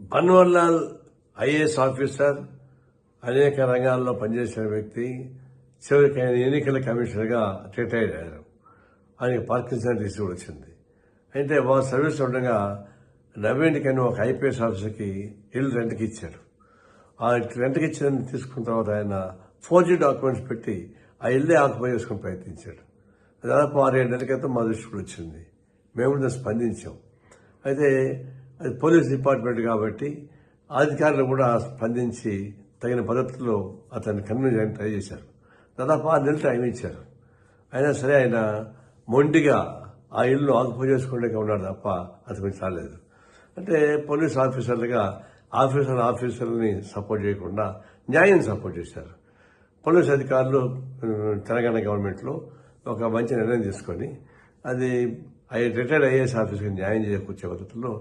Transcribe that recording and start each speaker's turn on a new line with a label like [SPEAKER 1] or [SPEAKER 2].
[SPEAKER 1] Banwarlal IAS officer, అనేక రంగాల్లో పనిచేసిన వ్యక్తి, చివరికి ఆయన ఎన్నికల కమిషనర్గా రిటైర్ అయ్యారు. ఆయనకి పార్కిన్సన్ డిసీజ్ కూడా వచ్చింది. అయితే వాళ్ళ సర్వీస్ ఉండగా నవీన్ అని ఒక ఐపీఎస్ ఆఫీసర్కి ఇల్లు రెంట్కి ఇచ్చాడు. ఆ రెంట్కి ఇచ్చిన తీసుకున్న తర్వాత ఆయన 4G డాక్యుమెంట్స్ పెట్టి ఆ ఇల్లే ఆక్యుపై చేసుకుని ప్రయత్నించాడు. దాదాపు 6-7 నెలల క్రితం మా దృష్టికి వచ్చింది. మేము దాన్ని స్పందించాం. అయితే అది పోలీస్ డిపార్ట్మెంట్ కాబట్టి అధికారులు కూడా స్పందించి తగిన పద్ధతిలో అతన్ని కన్విన్స్ చేయడానికి ట్రై చేశారు. దాదాపు 6 నెలలు టైం ఇచ్చారు. అయినా సరే ఆయన మొండిగా ఆ ఇల్లు ఆక్యుపై చేసుకుంటే ఉన్నాడు తప్ప అతనికి చాలేదు. అంటే పోలీస్ ఆఫీసర్లుగా ఆఫీసర్లని సపోర్ట్ చేయకుండా న్యాయం సపోర్ట్ చేశారు. పోలీస్ అధికారులు తెలంగాణ గవర్నమెంట్లో ఒక మంచి నిర్ణయం తీసుకొని అది రిటైర్డ్ ఐఏఎస్ ఆఫీసర్కి న్యాయం చేకూర్చే పద్ధతిలో